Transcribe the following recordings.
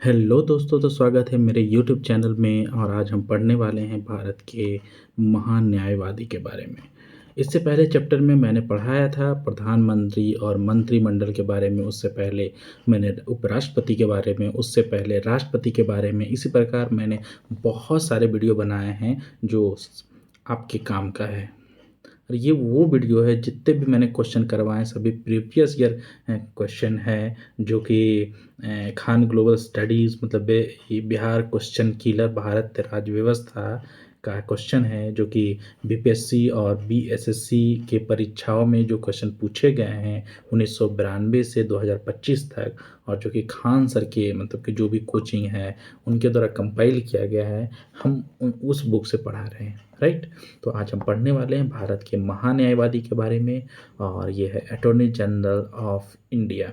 Hello दोस्तों, तो स्वागत है मेरे यूट्यूब चैनल में। और आज हम पढ़ने वाले हैं भारत के महान न्यायवादी के बारे में। इससे पहले चैप्टर में मैंने पढ़ाया था प्रधानमंत्री और मंत्रिमंडल के बारे में। उससे पहले मैंने उपराष्ट्रपति के बारे में, उससे पहले राष्ट्रपति के बारे में। इसी प्रकार मैंने बहुत सारे वीडियो बनाए हैं जो आपके काम का है। और ये वो वीडियो है, जितने भी मैंने क्वेश्चन करवाए सभी प्रीवियस ईयर क्वेश्चन है, जो कि खान ग्लोबल स्टडीज़ मतलब ये बिहार क्वेश्चन किलर भारत राज्य व्यवस्था का क्वेश्चन है, जो कि बीपीएससी और बीएसएससी के परीक्षाओं में जो क्वेश्चन पूछे गए हैं 1992 से 2025 तक, और जो कि खान सर के मतलब कि जो भी कोचिंग है उनके द्वारा कंपाइल किया गया है, हम उस बुक से पढ़ा रहे हैं। राइट। तो आज हम पढ़ने वाले हैं भारत के महान न्यायवादी के बारे में, और ये है attorney general of India.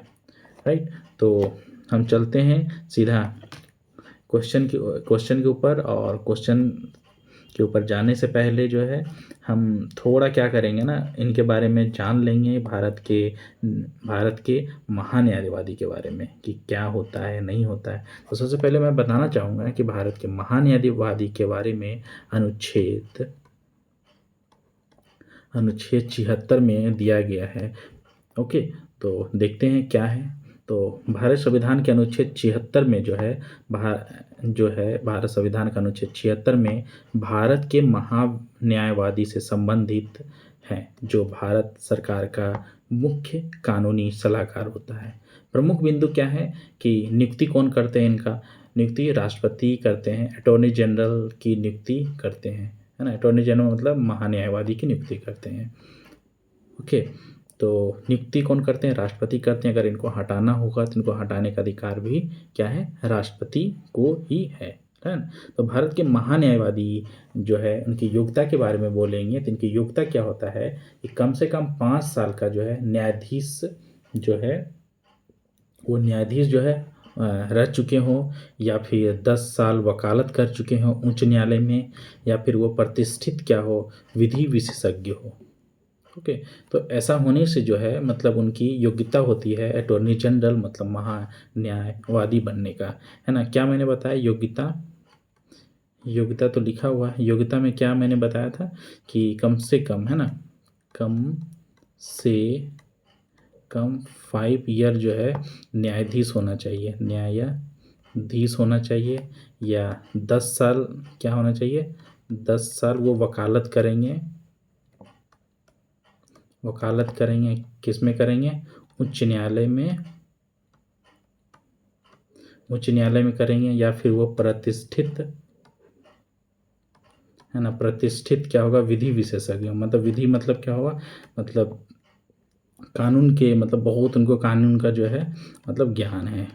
Right. तो हम चलते हैं सीधा क्वेश्चन के ऊपर। और क्वेश्चन के ऊपर जाने से पहले जो है हम थोड़ा क्या करेंगे ना, इनके बारे में जान लेंगे, भारत के महान न्यायवादी के बारे में कि क्या होता है नहीं होता है। तो सबसे पहले मैं बताना चाहूँगा कि भारत के महान न्यायवादी के बारे में अनुच्छेद 76 में दिया गया है। ओके, तो देखते हैं क्या है। तो भारत संविधान के अनुच्छेद 76 में भारत संविधान का अनुच्छेद 76 में भारत के महान्यायवादी से संबंधित हैं, जो भारत सरकार का मुख्य कानूनी सलाहकार होता है। प्रमुख बिंदु क्या है कि नियुक्ति कौन करते हैं, इनका नियुक्ति राष्ट्रपति करते हैं, अटॉर्नी जनरल की नियुक्ति करते हैं, है ना। अटॉर्नी जनरल मतलब महान्यायवादी की नियुक्ति करते हैं। ओके, तो नियुक्ति कौन करते हैं, राष्ट्रपति करते हैं। अगर इनको हटाना होगा तो इनको हटाने का अधिकार भी क्या है, राष्ट्रपति को ही है ना। तो भारत के महान्यायवादी जो है उनकी योग्यता के बारे में बोलेंगे, तो इनकी योग्यता क्या होता है कि कम से कम 5 साल का जो है न्यायाधीश जो है वो न्यायाधीश जो है रह चुके हों, या फिर 10 साल वकालत कर चुके हों उच्च न्यायालय में, या फिर वो प्रतिष्ठित क्या हो, विधि विशेषज्ञ हो। ओके, तो ऐसा होने से जो है मतलब उनकी योग्यता होती है अटॉर्नी जनरल मतलब महान्यायवादी बनने का, है ना। क्या मैंने बताया, योग्यता तो लिखा हुआ है। योग्यता में क्या मैंने बताया था कि कम से कम, है ना, कम से कम 5 ईयर जो है न्यायाधीश होना चाहिए, न्यायाधीश होना चाहिए, या 10 साल क्या होना चाहिए, 10 साल वो वकालत करेंगे किस में करेंगे, उच्च न्यायालय में करेंगे, या फिर वो प्रतिष्ठित, है ना, प्रतिष्ठित क्या होगा, विधि विशेषज्ञ। मतलब विधि मतलब क्या होगा, मतलब कानून के मतलब बहुत उनको कानून का जो है मतलब ज्ञान है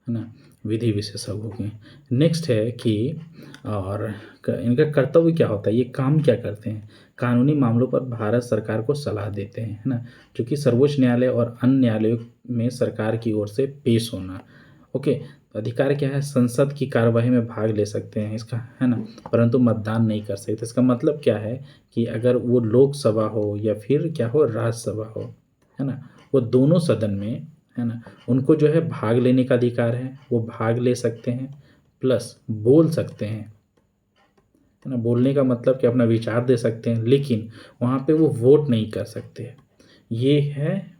ना, विधि विशेषज्ञ हो गए। नेक्स्ट है कि और इनका कर्तव्य क्या होता है, ये काम क्या करते हैं, कानूनी मामलों पर भारत सरकार को सलाह देते हैं, है ना, जो कि सर्वोच्च न्यायालय और अन्य न्यायालयों में सरकार की ओर से पेश होना। ओके, तो अधिकार क्या है, संसद की कार्यवाही में भाग ले सकते हैं इसका, है ना, परंतु मतदान नहीं कर सकते। इसका मतलब क्या है कि अगर वो लोकसभा हो या फिर क्या हो, राज्यसभा हो, है ना, वो दोनों सदन में, है ना, उनको जो है भाग लेने का अधिकार है, वो भाग ले सकते हैं, प्लस बोल सकते हैं, है ना। बोलने का मतलब कि अपना विचार दे सकते हैं, लेकिन वहाँ पे वो वोट नहीं कर सकते। ये है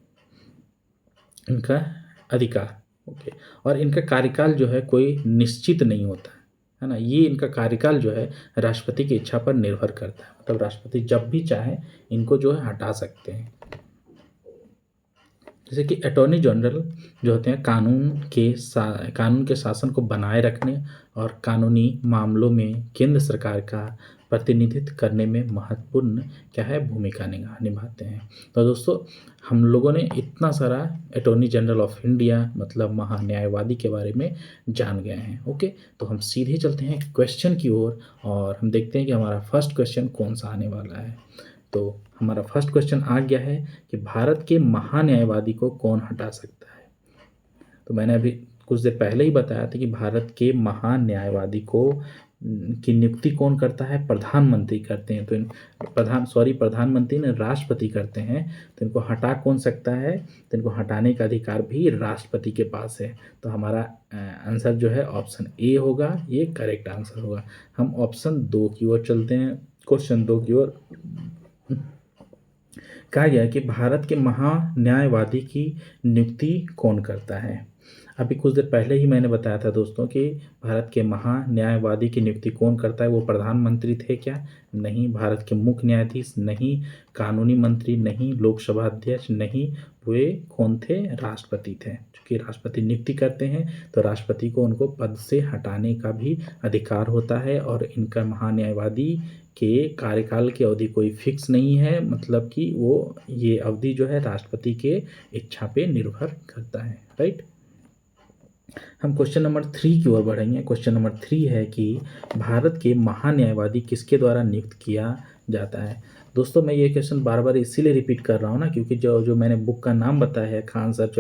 इनका अधिकार। ओके, और इनका कार्यकाल जो है कोई निश्चित नहीं होता है ना। ये इनका कार्यकाल जो है राष्ट्रपति की इच्छा पर निर्भर करता है, मतलब राष्ट्रपति जब भी चाहे इनको जो है हटा सकते हैं। जैसे कि अटॉर्नी जनरल जो होते हैं कानून के शासन को बनाए रखने और कानूनी मामलों में केंद्र सरकार का प्रतिनिधित्व करने में महत्वपूर्ण क्या है, भूमिका निभाते हैं। तो दोस्तों, हम लोगों ने इतना सारा अटॉर्नी जनरल ऑफ इंडिया मतलब महान्यायवादी के बारे में जान गए हैं। ओके, तो हम सीधे चलते हैं क्वेश्चन की ओर, और हम देखते हैं कि हमारा फर्स्ट क्वेश्चन कौन सा आने वाला है। तो हमारा फर्स्ट क्वेश्चन आ गया है कि भारत के महान्यायवादी को कौन हटा सकता है। तो मैंने अभी कुछ देर पहले ही बताया था कि भारत के महान न्यायवादी को की नियुक्ति कौन करता है? प्रधानमंत्री करते हैं। तो प्रधानमंत्री ने राष्ट्रपति करते हैं। तो इनको हटा कौन सकता है? तो इनको हटाने का अधिकार भी राष्ट्रपति के पास है। तो हमारा आंसर जो है ऑप्शन ए होगा, ये करेक्ट आंसर होगा। हम ऑप्शन 2 की ओर चलते हैं। क्वेश्चन 2 की ओर कहा गया कि भारत के महान्यायवादी की नियुक्ति कौन करता है? अभी कुछ देर पहले ही मैंने बताया था दोस्तों कि भारत के महान्यायवादी की नियुक्ति कौन करता है? वो प्रधानमंत्री थे क्या? नहीं। भारत के मुख्य न्यायाधीश? नहीं। कानूनी मंत्री? नहीं। लोकसभा अध्यक्ष? नहीं। वे कौन थे? राष्ट्रपति थे। क्योंकि राष्ट्रपति नियुक्ति करते हैं तो राष्ट्रपति को उनको पद से हटाने का भी अधिकार होता है। और इनका महान्यायवादी के कार्यकाल की अवधि कोई फिक्स नहीं है, मतलब कि वो ये अवधि जो है राष्ट्रपति के इच्छा पे निर्भर करता है। राइट। हम क्वेश्चन नंबर 3 की ओर बढ़ेंगे। क्वेश्चन नंबर 3 है कि भारत के महान्यायवादी किसके द्वारा नियुक्त किया जाता है? दोस्तों मैं ये क्वेश्चन बार बार इसीलिए रिपीट कर रहा हूँ ना, क्योंकि जो मैंने बुक का नाम बताया है, खान सर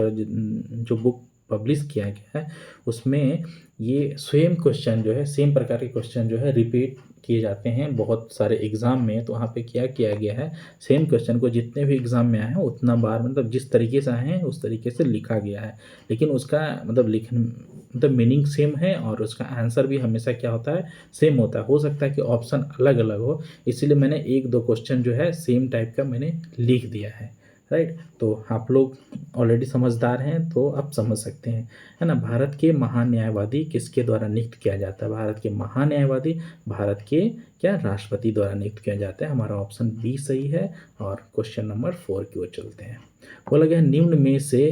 जो बुक पब्लिश किया गया है उसमें ये सेम क्वेश्चन जो है, सेम प्रकार के क्वेश्चन जो है रिपीट किए जाते हैं बहुत सारे एग्ज़ाम में। तो वहाँ पे क्या किया गया है, सेम क्वेश्चन को जितने भी एग्ज़ाम में आए हैं उतना बार, मतलब जिस तरीके से आए हैं उस तरीके से लिखा गया है, लेकिन उसका मतलब मीनिंग सेम है और उसका आंसर भी हमेशा क्या होता है, सेम होता है। हो सकता है कि ऑप्शन अलग अलग हो, इसीलिए मैंने 1-2 क्वेश्चन जो है सेम टाइप का मैंने लिख दिया है। राइट। तो आप लोग ऑलरेडी समझदार हैं तो आप समझ सकते हैं, है ना। भारत के महान्यायवादी किसके द्वारा नियुक्त किया जाता है? भारत के महान्यायवादी भारत के क्या राष्ट्रपति द्वारा नियुक्त किया जाता है। हमारा ऑप्शन बी सही है। और क्वेश्चन नंबर 4 की ओर चलते हैं। बोला गया निम्न में से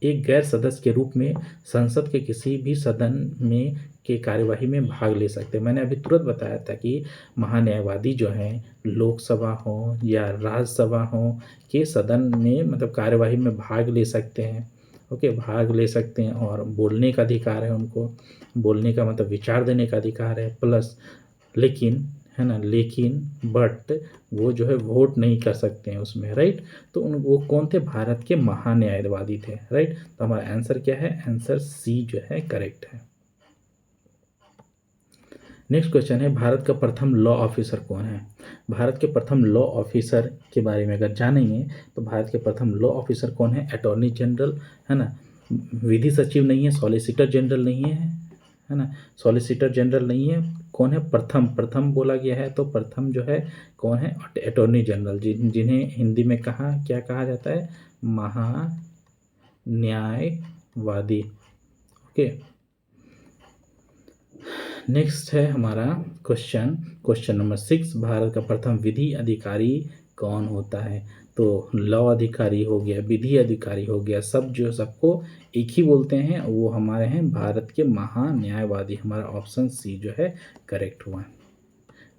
एक गैर सदस्य के रूप में संसद के किसी भी सदन में के कार्यवाही में भाग ले सकते हैं। मैंने अभी तुरंत बताया था कि महान्यायवादी जो हैं लोकसभा हो या राज्यसभा हो के सदन में मतलब कार्यवाही में भाग ले सकते हैं। ओके, भाग ले सकते हैं और बोलने का अधिकार है उनको, बोलने का मतलब विचार देने का अधिकार है। प्लस लेकिन, है ना, लेकिन बट वो जो है वोट नहीं कर सकते हैं उसमें। राइट। तो वो कौन थे? भारत के महान्यायवादी थे। राइट। तो हमारा आंसर क्या है? आंसर सी जो है करेक्ट है। नेक्स्ट क्वेश्चन है भारत का प्रथम लॉ ऑफिसर कौन है? भारत के प्रथम लॉ ऑफिसर के बारे में अगर जानेंगे तो भारत के प्रथम लॉ ऑफिसर कौन है? अटॉर्नी जनरल, है ना। विधि सचिव नहीं है, सॉलिसिटर जनरल नहीं है ना, सॉलिसिटर जनरल नहीं है। कौन है? प्रथम बोला गया है तो प्रथम जो है कौन है? अटॉर्नी जनरल, जिन्हें हिंदी में क्या कहा जाता है? महान्यायवादी। ओके। नेक्स्ट है हमारा क्वेश्चन नंबर 6। भारत का प्रथम विधि अधिकारी कौन होता है? तो लॉ अधिकारी हो गया, विधि अधिकारी हो गया, सब जो सबको एक ही बोलते हैं, वो हमारे हैं भारत के महान्यायवादी। हमारा ऑप्शन सी जो है करेक्ट हुआ।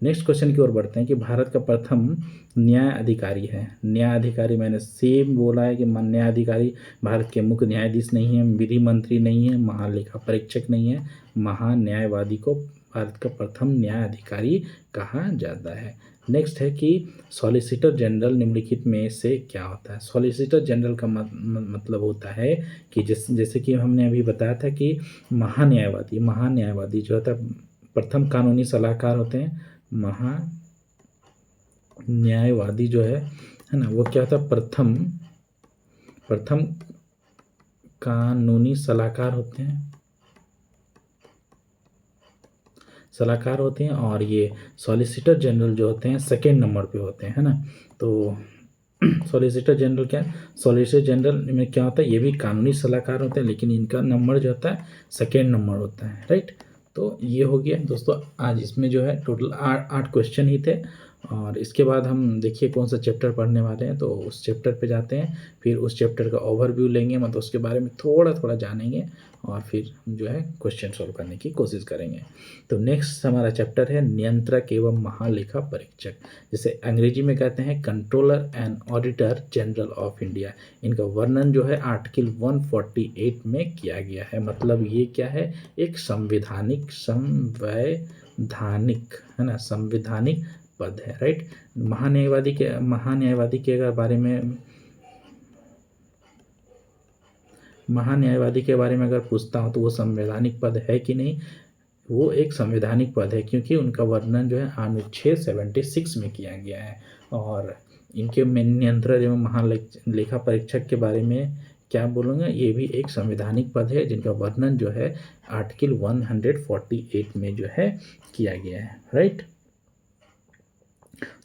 नेक्स्ट क्वेश्चन की ओर बढ़ते हैं कि भारत का प्रथम न्याय अधिकारी है। न्याय अधिकारी मैंने सेम बोला है कि न्याय अधिकारी भारत के मुख्य न्यायाधीश नहीं है, विधि मंत्री नहीं है, महालेखा परीक्षक नहीं है। महान्यायवादी को भारत का प्रथम न्याय अधिकारी कहा जाता है। नेक्स्ट है कि सॉलिसिटर जनरल निम्नलिखित में से क्या होता है? सॉलिसिटर जनरल का मतलब होता है कि जैसे कि हमने अभी बताया था कि महान्यायवादी जो होता है प्रथम कानूनी सलाहकार होते हैं। महान्यायवादी जो है ना, वो क्या होता है? प्रथम कानूनी सलाहकार होते हैं और ये सॉलिसिटर जनरल जो होते हैं सेकेंड नंबर पे होते हैं, है ना। तो सॉलिसिटर जनरल क्या है? सॉलिसिटर जनरल में क्या होता है? ये भी कानूनी सलाहकार होते हैं, लेकिन इनका नंबर जो होता है सेकेंड नंबर होता है। राइट। तो ये हो गया दोस्तों। आज इसमें जो है टोटल 8 क्वेश्चन ही थे और इसके बाद हम देखिए कौन सा चैप्टर पढ़ने वाले हैं, तो उस चैप्टर पे जाते हैं। फिर उस चैप्टर का ओवरव्यू लेंगे, मतलब उसके बारे में थोड़ा जानेंगे और फिर हम जो है क्वेश्चन सॉल्व करने की कोशिश करेंगे। तो नेक्स्ट हमारा चैप्टर है नियंत्रक एवं महालेखा परीक्षक, जिसे अंग्रेजी में कहते हैं controller and auditor general of India. इनका वर्णन जो है आर्टिकल 148 में किया गया है। मतलब ये क्या है? एक संवैधानिक है ना, संवैधानिक पद है। राइट। महान्यायवादी के बारे में अगर पूछता हूँ तो वो संवैधानिक पद है कि नहीं, वो एक संवैधानिक पद है क्योंकि उनका वर्णन जो है अनुच्छेद 76 में किया गया है। और इनके नियंत्रक एवं महालेखा परीक्षक के बारे में क्या बोलूँगा, ये भी एक संवैधानिक पद है जिनका वर्णन जो है आर्टिकल 148 में जो है किया गया है, राइट।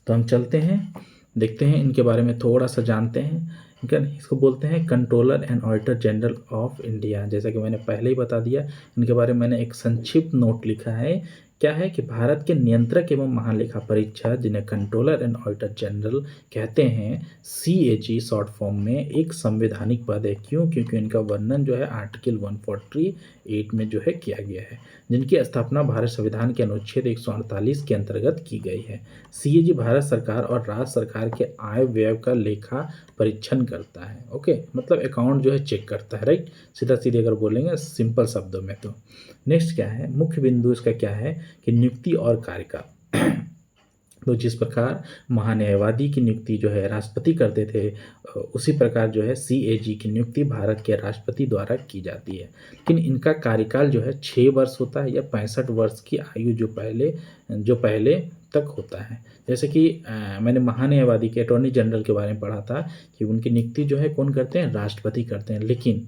तो हम चलते हैं, देखते हैं इनके बारे में थोड़ा सा जानते हैं। इसको बोलते हैं controller and auditor general of India. जैसा कि मैंने पहले ही बता दिया, इनके बारे में मैंने एक संक्षिप्त नोट लिखा है। क्या है कि भारत के नियंत्रक एवं महालेखा परीक्षक, जिन्हें कंट्रोलर एंड ऑडिटर जनरल कहते हैं, CAG शॉर्ट फॉर्म में, एक संवैधानिक पद है। क्यों? क्योंकि इनका वर्णन जो है आर्टिकल 148 में जो है किया गया है, जिनकी स्थापना भारत संविधान के अनुच्छेद 148 के अंतर्गत की गई है। CAG भारत सरकार और राज्य सरकार के आय व्यय का लेखा परीक्षण करता है। ओके, मतलब अकाउंट जो है चेक करता है, राइट। सीधा सीधे अगर बोलेंगे सिंपल शब्दों में तो। नेक्स्ट क्या है, मुख्य बिंदु इसका क्या है कि नियुक्ति और कार्यकाल। तो जिस प्रकार महान्यायवादी की नियुक्ति जो है राष्ट्रपति करते थे, उसी प्रकार जो है CAG की नियुक्ति भारत के राष्ट्रपति द्वारा की जाती है। लेकिन इनका कार्यकाल जो है 6 वर्ष होता है या 65 वर्ष की आयु जो पहले तक होता है। जैसे कि मैंने महान्यायवादी के अटॉर्नी जनरल के बारे में पढ़ा था कि उनकी नियुक्ति जो है कौन करते हैं, राष्ट्रपति करते हैं। लेकिन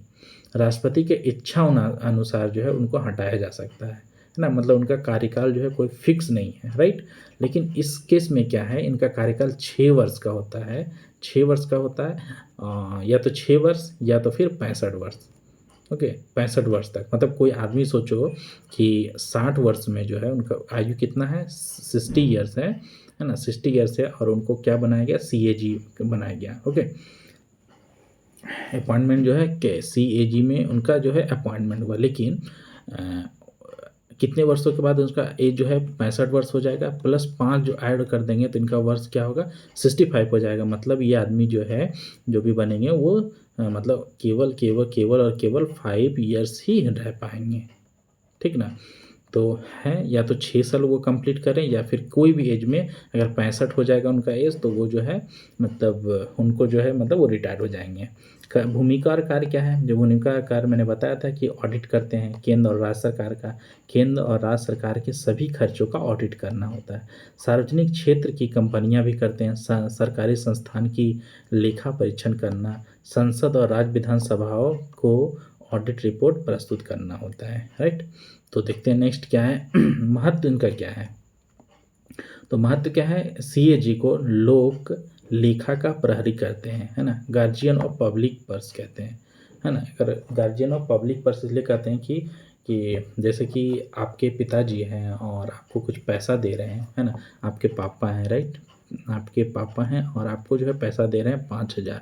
राष्ट्रपति के इच्छा अनुसार जो है उनको हटाया जा सकता है ना, मतलब उनका कार्यकाल जो है कोई फिक्स नहीं है, राइट। लेकिन इस केस में क्या है, इनका कार्यकाल 6 वर्ष का होता है, 6 वर्ष का होता है, या तो 6 वर्ष या तो फिर 65 वर्ष। ओके, 65 वर्ष तक, मतलब कोई आदमी सोचो कि 60 वर्ष में जो है उनका आयु कितना है, 60 ईयर्स है ना, 60 ईयर्स है, और उनको क्या बनाया गया, CAG बनाया गया। ओके, अपॉइंटमेंट जो है के CAG में उनका जो है अपॉइंटमेंट हुआ। लेकिन कितने वर्षों के बाद उसका एज जो है 65 वर्ष हो जाएगा, प्लस 5 जो ऐड कर देंगे तो इनका वर्ष क्या होगा, 65 हो जाएगा। मतलब ये आदमी जो है जो भी बनेंगे वो मतलब केवल 5 ईयर्स ही रह पाएंगे, ठीक ना। तो है या तो 6 साल वो कंप्लीट करें, या फिर कोई भी एज में अगर 65 हो जाएगा उनका एज, तो वो जो है मतलब उनको जो है मतलब वो रिटायर हो जाएंगे। भूमिका और कार्य क्या है, जो भूमिका और कार्य मैंने बताया था कि ऑडिट करते हैं केंद्र और राज्य सरकार का, केंद्र और राज्य सरकार के सभी खर्चों का ऑडिट करना होता है। सार्वजनिक क्षेत्र की कंपनियां भी करते हैं, सरकारी संस्थान की लेखा परीक्षण करना, संसद और राज्य विधानसभाओं को ऑडिट रिपोर्ट प्रस्तुत करना होता है, राइट। तो देखते हैं नेक्स्ट क्या है, महत्व इनका क्या है। तो महत्व क्या है, CAG को लोक लेखा का प्रहरी करते हैं, है ना, गार्जियन ऑफ पब्लिक पर्स कहते हैं, है ना। अगर गार्जियन ऑफ पब्लिक पर्स इसलिए कहते हैं कि जैसे कि आपके पिताजी हैं और आपको कुछ पैसा दे रहे हैं, है ना, आपके पापा हैं, राइट, आपके पापा हैं और आपको जो है पैसा दे रहे हैं 5,000,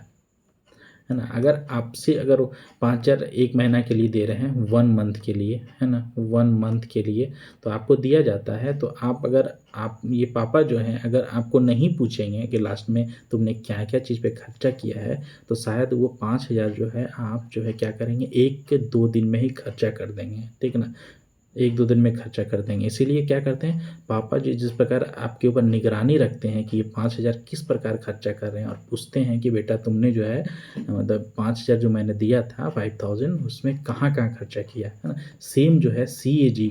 है ना। अगर आपसे अगर 5,000 1 महीना के लिए दे रहे हैं, 1 मंथ के लिए, है ना, 1 मंथ के लिए तो आपको दिया जाता है। तो आप ये पापा जो हैं अगर आपको नहीं पूछेंगे कि लास्ट में तुमने क्या क्या चीज़ पे खर्चा किया है, तो शायद वो 5,000 जो है आप जो है क्या करेंगे, 1 के 2 दिन में ही खर्चा कर देंगे, ठीक ना, 1-2 दिन में खर्चा कर देंगे। इसीलिए क्या करते हैं पापा जी, जिस प्रकार आपके ऊपर निगरानी रखते हैं कि ये 5,000 किस प्रकार खर्चा कर रहे हैं, और पूछते हैं कि बेटा तुमने जो है मतलब 5,000 जो मैंने दिया था 5,000, उसमें कहाँ कहाँ खर्चा किया, है ना। सेम जो है CAG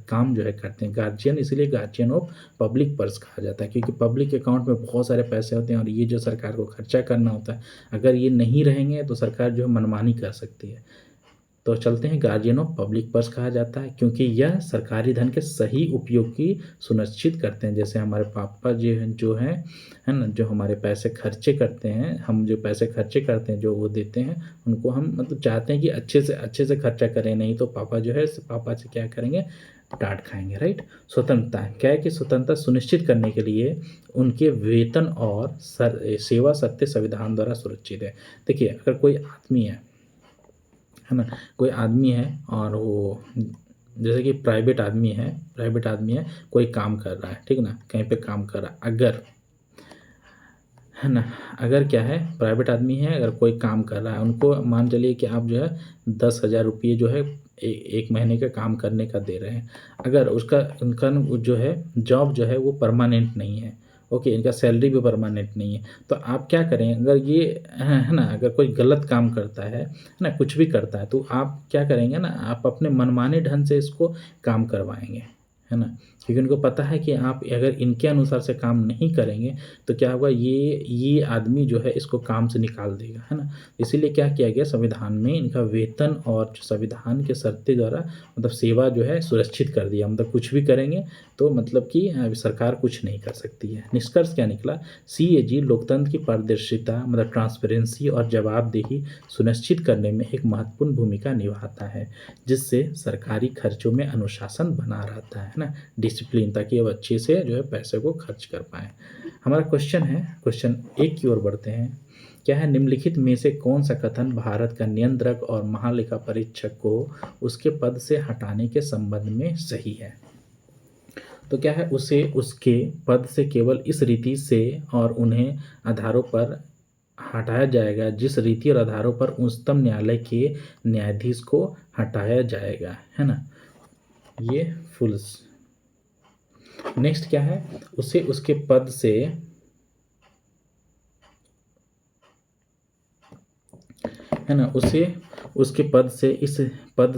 काम जो है करते हैं गार्जियन, इसीलिए गार्जियन ऑफ पब्लिक पर्स कहा जाता है, क्योंकि पब्लिक अकाउंट में बहुत सारे पैसे होते हैं और ये जो सरकार को खर्चा करना होता है, अगर ये नहीं रहेंगे तो सरकार जो है मनमानी कर सकती है। तो चलते हैं, गार्जियन ऑफ पब्लिक पर्स कहा जाता है क्योंकि यह सरकारी धन के सही उपयोग की सुनिश्चित करते हैं। जैसे हमारे पापा जी जो हैं, है ना, जो हमारे पैसे खर्चे करते हैं, हम जो पैसे खर्चे करते हैं जो वो देते हैं, उनको हम मतलब चाहते हैं कि अच्छे से खर्चा करें, नहीं तो पापा जो है पापा से क्या करेंगे, डांट खाएंगे, राइट। स्वतंत्रता क्या है कि स्वतंत्रता सुनिश्चित करने के लिए उनके वेतन और सेवा सत्य संविधान द्वारा सुरक्षित है। देखिए अगर कोई आदमी है ना, कोई आदमी है और वो जैसे कि प्राइवेट आदमी है, कोई काम कर रहा है, ठीक ना, कहीं पे काम कर रहा है, अगर, है ना, अगर क्या है प्राइवेट आदमी है, अगर कोई काम कर रहा है, उनको मान चलिए कि आप जो है 10,000 रुपये जो है एक महीने का काम करने का दे रहे हैं। अगर उनका जो है जॉब जो है वो परमानेंट नहीं है, ओके, इनका सैलरी भी परमानेंट नहीं है। तो आप क्या करें, अगर ये है ना, अगर कोई गलत काम करता है ना, कुछ भी करता है, तो आप क्या करेंगे ना, आप अपने मनमाने ढंग से इसको काम करवाएँगे, है ना? क्योंकि उनको पता है कि आप अगर इनके अनुसार से काम नहीं करेंगे, तो क्या होगा, ये आदमी जो है इसको काम से निकाल देगा, है ना? इसीलिए क्या किया गया, संविधान में इनका वेतन और जो संविधान के शर्तें द्वारा मतलब सेवा जो है सुरक्षित कर दिया। मतलब कुछ भी करेंगे तो मतलब कि सरकार कुछ नहीं कर सकती है। निष्कर्ष क्या निकला, सीएजी लोकतंत्र की पारदर्शिता मतलब ट्रांसपेरेंसी और जवाबदेही सुनिश्चित करने में एक महत्वपूर्ण भूमिका निभाता है, जिससे सरकारी खर्चों में अनुशासन बना रहता है ना, डिसिप्लिन, ताकि अब अच्छे से जो है पैसे को खर्च कर पाएँ। हमारा क्वेश्चन है, क्वेश्चन 1 की ओर बढ़ते हैं। क्या है, निम्नलिखित में से कौन सा कथन भारत का नियंत्रक और महालेखा परीक्षक को उसके पद से हटाने के संबंध में सही है? तो क्या है, उसे उसके पद से केवल इस रीति से और उन्हें आधारों पर हटाया जाएगा जिस रीति और आधारों पर उच्चतम न्यायालय के न्यायाधीश को हटाया जाएगा, है ना? ये फुल्स। नेक्स्ट क्या है, उसे उसके पद से, है ना, उसे उसके पद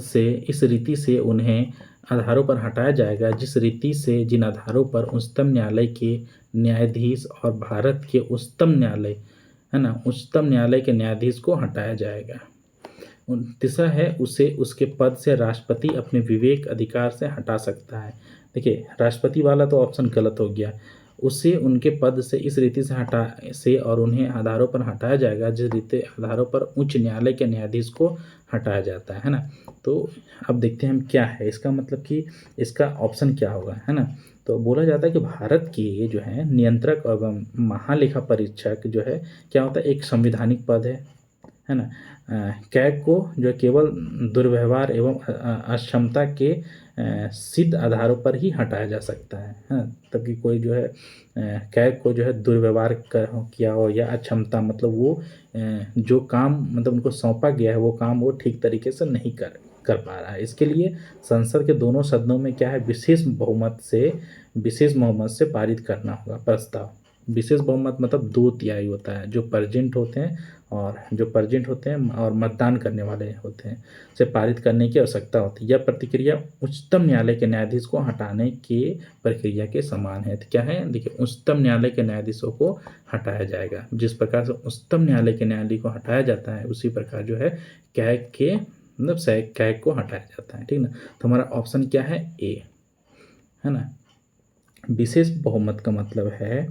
से इस रीति से उन्हें आधारों पर हटाया जाएगा जिस रीति से जिन आधारों पर उच्चतम न्यायालय के न्यायाधीश और भारत के उच्चतम न्यायालय, है ना, उच्चतम न्यायालय के न्यायाधीश को हटाया जाएगा। तीसरा है, उसे उसके पद से राष्ट्रपति अपने विवेक अधिकार से हटा सकता है। देखिए, राष्ट्रपति वाला तो ऑप्शन गलत हो गया। उसे उनके पद से इस रीति से हटा से और उन्हें आधारों पर हटाया जाएगा जिस रीति आधारों पर उच्च न्यायालय के न्यायाधीश को हटाया जाता है ना। तो अब देखते हैं हम क्या है इसका मतलब कि इसका ऑप्शन क्या होगा, है ना। तो बोला जाता है कि भारत के जो है नियंत्रक एवं महालेखा परीक्षक जो है क्या होता है, एक संवैधानिक पद है ना। कैग को जो है केवल दुर्व्यवहार एवं अक्षमता के सिद्ध आधारों पर ही हटाया जा सकता है, तभी कोई जो है कैग को जो है दुर्व्यवहार किया हो या अक्षमता मतलब वो जो काम मतलब उनको सौंपा गया है वो काम वो ठीक तरीके से नहीं कर पा रहा है। इसके लिए संसद के दोनों सदनों में क्या है, विशेष बहुमत से पारित करना होगा प्रस्ताव। विशेष बहुमत मतलब 2/3 होता है, जो प्रेजेंट होते हैं और मतदान करने वाले होते हैं से पारित करने की आवश्यकता होती है। यह प्रतिक्रिया उच्चतम न्यायालय के न्यायाधीश को हटाने की प्रक्रिया के समान है। तो क्या है, देखिए, उच्चतम न्यायालय के न्यायाधीशों को हटाया जाएगा। जिस प्रकार से उच्चतम न्यायालय के न्यायाधीश को हटाया जाता है उसी प्रकार जो है कैग को हटाया जाता है, ठीक ना। तो हमारा ऑप्शन क्या है, ए, है ना। विशेष बहुमत का मतलब है,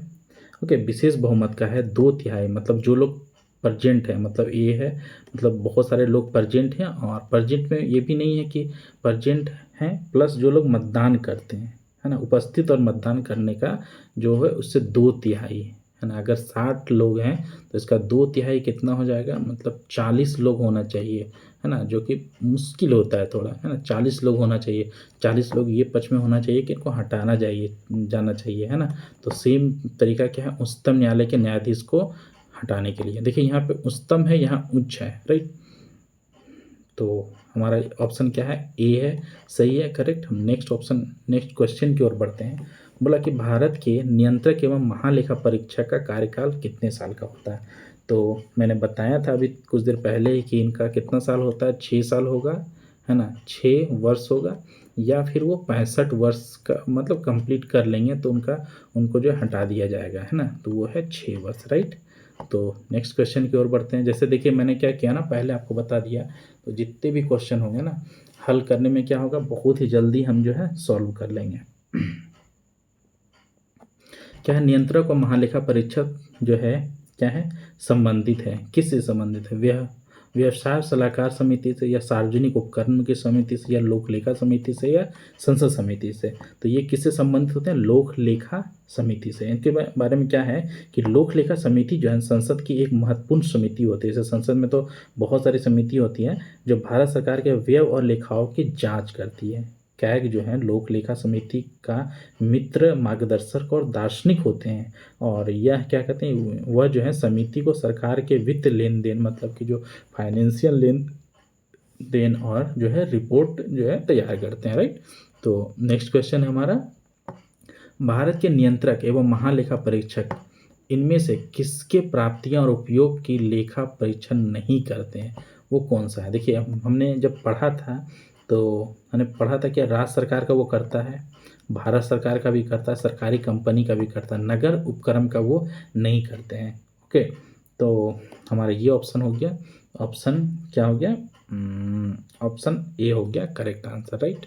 ओके, विशेष बहुमत का है 2/3 मतलब जो लोग प्रजेंट है, मतलब ये है मतलब बहुत सारे लोग प्रजेंट हैं और प्रजेंट में ये भी नहीं है कि प्रजेंट हैं प्लस जो लोग मतदान करते हैं, है ना, उपस्थित और मतदान करने का जो है उससे 2/3, है ना। अगर 60 लोग हैं तो इसका 2/3 कितना हो जाएगा, मतलब 40 लोग होना चाहिए, है ना, जो कि मुश्किल होता है थोड़ा, है ना। 40 लोग होना चाहिए, 40 लोग ये पक्ष में होना चाहिए कि इनको हटाना जाना चाहिए, है ना। तो सेम तरीका क्या है उच्चतम न्यायालय के न्यायाधीश को हटाने के लिए। देखिए यहाँ पे उच्चतम है, यहाँ उच्च है, राइट। तो हमारा ऑप्शन क्या है, ए है, सही है, करेक्ट। हम नेक्स्ट क्वेश्चन की ओर बढ़ते हैं। बोला कि भारत के नियंत्रक एवं महालेखा परीक्षक का कार्यकाल कितने साल का होता है। तो मैंने बताया था अभी कुछ देर पहले ही कि इनका कितना साल होता है, 6 साल होगा, है ना, 6 वर्ष होगा, या फिर वो 65 वर्ष का मतलब कंप्लीट कर लेंगे तो उनको जो हटा दिया जाएगा, है ना। तो वो है 6 वर्ष, राइट। तो नेक्स्ट क्वेश्चन की ओर बढ़ते हैं। जैसे देखिए मैंने क्या किया ना, पहले आपको बता दिया, तो जितने भी क्वेश्चन होंगे ना हल करने में क्या होगा, बहुत ही जल्दी हम जो है सॉल्व कर लेंगे। क्या है, नियंत्रक और महालेखा परीक्षक जो है क्या है, संबंधित है, किससे संबंधित है, व्यवसाय सलाहकार समिति से या सार्वजनिक उपकरण की समिति से या लोक लेखा समिति से या संसद समिति से। तो ये किससे संबंधित होते हैं, लोक लेखा समिति से। इनके बारे में क्या है कि लोक लेखा समिति जो है संसद की एक महत्वपूर्ण समिति होती है। जैसे संसद में तो बहुत सारी समिति होती हैं जो भारत सरकार के व्यय और लेखाओं की जांच करती है। कैग जो है लोक लेखा समिति का मित्र, मार्गदर्शक और दार्शनिक होते हैं। और यह क्या कहते हैं, वह जो है समिति को सरकार के वित्त लेन देन मतलब कि जो फाइनेंशियल लेन देन और जो है रिपोर्ट जो है तैयार करते हैं, राइट। तो नेक्स्ट क्वेश्चन है हमारा, भारत के नियंत्रक एवं महालेखा परीक्षक इनमें से किसके प्राप्तियां और उपयोग की लेखा परीक्षण नहीं करते हैं, वो कौन सा है? देखिए, हमने जब पढ़ा था तो हमने पढ़ा था कि राज्य सरकार का वो करता है, भारत सरकार का भी करता है, सरकारी कंपनी का भी करता है, नगर उपक्रम का वो नहीं करते हैं। ओके, तो हमारा ये ऑप्शन हो गया। ऑप्शन क्या हो गया? ऑप्शन ए हो गया करेक्ट आंसर, राइट।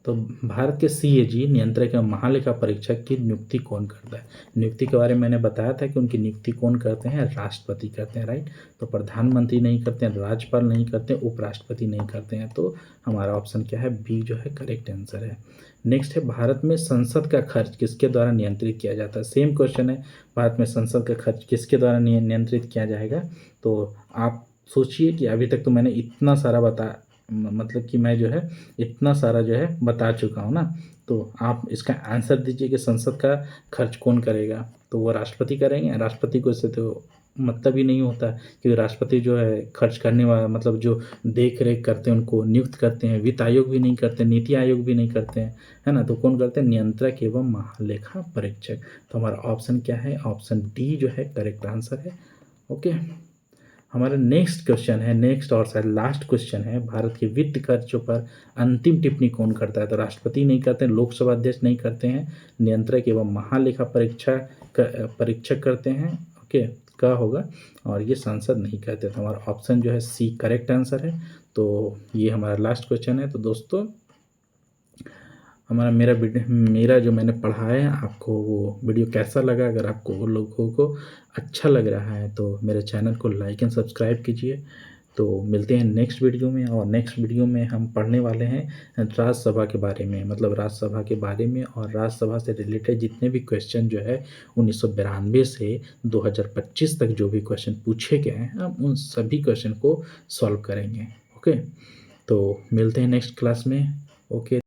तो भारत के सीएजी नियंत्रक एवं महालेखा परीक्षक की नियुक्ति कौन करता है? नियुक्ति के बारे में मैंने बताया था कि उनकी नियुक्ति कौन करते हैं? राष्ट्रपति करते हैं, राइट। तो प्रधानमंत्री नहीं करते हैं, राज्यपाल नहीं करते, उपराष्ट्रपति नहीं करते हैं। तो हमारा ऑप्शन क्या है? बी जो है करेक्ट आंसर है। नेक्स्ट है, भारत में संसद का खर्च किसके द्वारा नियंत्रित किया जाता है? सेम क्वेश्चन है, भारत में संसद का खर्च किसके द्वारा नियंत्रित किया जाएगा? तो आप सोचिए कि अभी तक तो मैंने इतना सारा मतलब कि मैं जो है इतना सारा जो है बता चुका हूँ ना, तो आप इसका आंसर दीजिए कि संसद का खर्च कौन करेगा? तो वो राष्ट्रपति करेंगे। राष्ट्रपति को इससे तो मतलब ही नहीं होता, क्योंकि राष्ट्रपति जो है खर्च करने वाला, मतलब जो देख रेख करते हैं उनको नियुक्त करते हैं। वित्त आयोग भी नहीं करते, नीति आयोग भी नहीं करते हैं, है ना। तो कौन करते हैं? नियंत्रक एवं महालेखा परीक्षक। तो हमारा ऑप्शन क्या है? ऑप्शन डी जो है करेक्ट आंसर है। ओके, हमारा नेक्स्ट क्वेश्चन है, नेक्स्ट और शायद लास्ट क्वेश्चन है, भारत के वित्त खर्चों पर अंतिम टिप्पणी कौन करता है? तो राष्ट्रपति नहीं करते हैं, लोकसभा अध्यक्ष नहीं करते हैं, नियंत्रक एवं महालेखा परीक्षक करते हैं। ओके, क्या होगा? और ये सांसद नहीं करते। तो हमारा ऑप्शन जो है सी करेक्ट आंसर है। तो ये हमारा लास्ट क्वेश्चन है। तो दोस्तों, हमारा मेरा जो मैंने पढ़ा है, आपको वो वीडियो कैसा लगा? अगर आपको वो लोगों को अच्छा लग रहा है तो मेरे चैनल को लाइक एंड सब्सक्राइब कीजिए। तो मिलते हैं नेक्स्ट वीडियो में, और नेक्स्ट वीडियो में हम पढ़ने वाले हैं राज्यसभा के बारे में, मतलब राज्यसभा के बारे में, और राज्यसभा से रिलेटेड जितने भी क्वेश्चन जो है 1992 से 2025 तक जो भी क्वेश्चन पूछे गए हैं, हम उन सभी क्वेश्चन को सॉल्व करेंगे। ओके, तो मिलते हैं नेक्स्ट क्लास में। ओके।